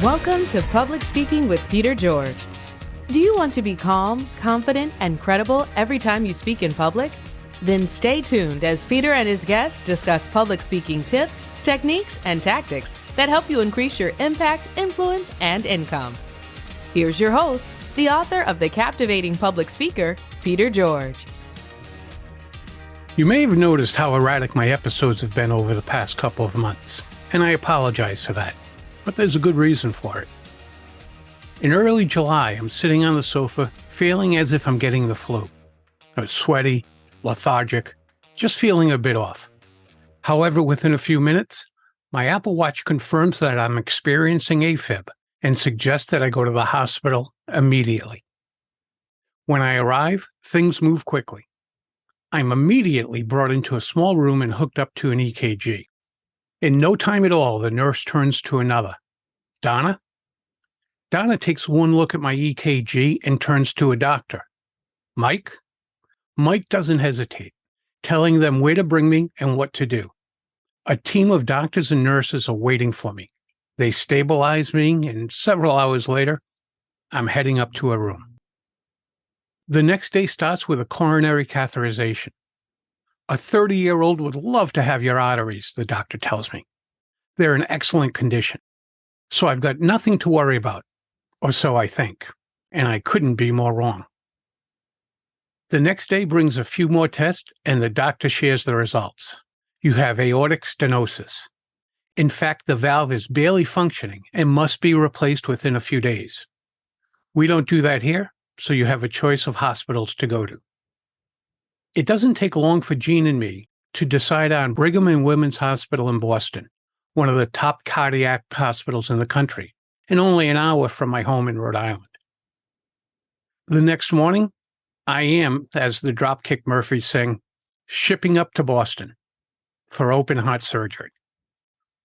Welcome to Public Speaking with Peter George. Do you want to be calm, confident, and credible every time you speak in public? Then stay tuned as Peter and his guests discuss public speaking tips, techniques, and tactics that help you increase your impact, influence, and income. Here's your host, the author of The Captivating Public Speaker, Peter George. You may have noticed how erratic my episodes have been over the past couple of months, and I apologize for that, but there's a good reason for it. In early July, I'm sitting on the sofa, feeling as if I'm getting the flu. I was sweaty, lethargic, just feeling a bit off. However, within a few minutes, my Apple Watch confirms that I'm experiencing AFib and suggests that I go to the hospital immediately. When I arrive, things move quickly. I'm immediately brought into a small room and hooked up to an EKG. In no time at all, the nurse turns to another. Donna? Donna takes one look at my EKG and turns to a doctor. Mike? Mike doesn't hesitate, telling them where to bring me and what to do. A team of doctors and nurses are waiting for me. They stabilize me, and several hours later, I'm heading up to a room. The next day starts with a coronary catheterization. A 30-year-old would love to have your arteries, the doctor tells me. They're in excellent condition. So I've got nothing to worry about, or so I think, and I couldn't be more wrong. The next day brings a few more tests, and the doctor shares the results. You have aortic stenosis. In fact, the valve is barely functioning and must be replaced within a few days. We don't do that here, so you have a choice of hospitals to go to. It doesn't take long for Jean and me to decide on Brigham and Women's Hospital in Boston, one of the top cardiac hospitals in the country, and only an hour from my home in Rhode Island. The next morning, I am, as the Dropkick Murphys sing, shipping up to Boston for open heart surgery.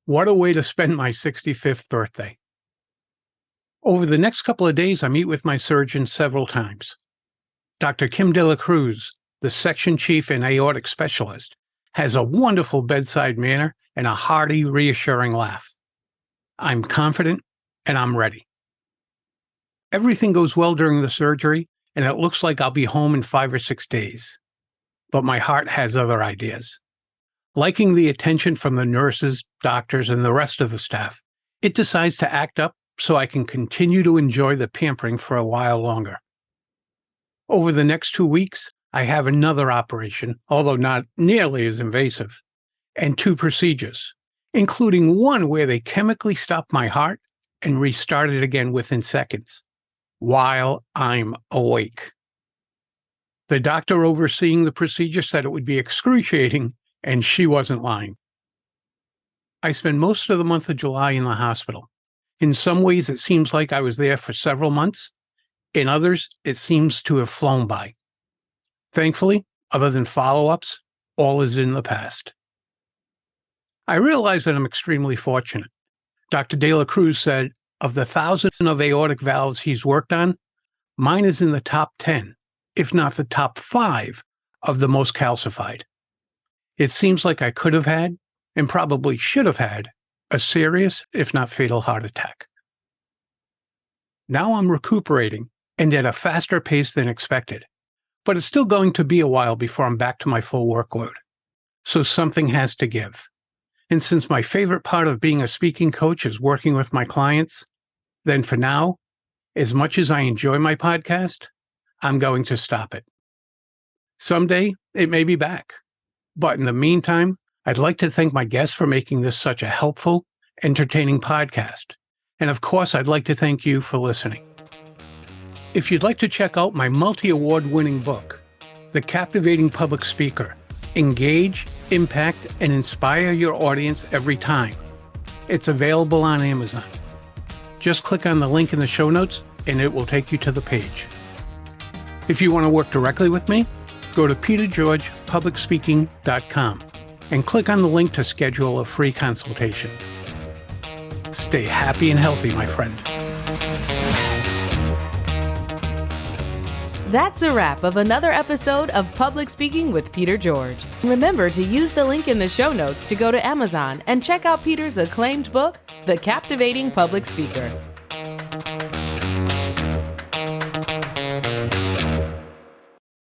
What a way to spend my 65th birthday. Over the next couple of days, I meet with my surgeon several times. Dr. Kim de la Cruz, the section chief and aortic specialist, has a wonderful bedside manner and a hearty, reassuring laugh. I'm confident and I'm ready. Everything goes well during the surgery, and it looks like I'll be home in 5 or 6 days. But my heart has other ideas. Liking the attention from the nurses, doctors, and the rest of the staff, it decides to act up so I can continue to enjoy the pampering for a while longer. Over the next 2 weeks, I have another operation, although not nearly as invasive, and 2 procedures, including one where they chemically stop my heart and restart it again within seconds, while I'm awake. The doctor overseeing the procedure said it would be excruciating, and she wasn't lying. I spent most of the month of July in the hospital. In some ways, it seems like I was there for several months. In others, it seems to have flown by. Thankfully, other than follow-ups, all is in the past. I realize that I'm extremely fortunate. Dr. de la Cruz said, of the thousands of aortic valves he's worked on, mine is in the top 10, if not the top 5, of the most calcified. It seems like I could have had, and probably should have had, a serious, if not fatal, heart attack. Now I'm recuperating, and at a faster pace than expected, but it's still going to be a while before I'm back to my full workload. So something has to give. And since my favorite part of being a speaking coach is working with my clients, then for now, as much as I enjoy my podcast, I'm going to stop it. Someday, it may be back. But in the meantime, I'd like to thank my guests for making this such a helpful, entertaining podcast. And of course, I'd like to thank you for listening. If you'd like to check out my multi-award-winning book, The Captivating Public Speaker, Engage, Impact, and Inspire Your Audience Every Time, it's available on Amazon. Just click on the link in the show notes, and it will take you to the page. If you want to work directly with me, go to petergeorgepublicspeaking.com. and click on the link to schedule a free consultation. Stay happy and healthy, my friend. That's a wrap of another episode of Public Speaking with Peter George. Remember to use the link in the show notes to go to Amazon and check out Peter's acclaimed book, The Captivating Public Speaker.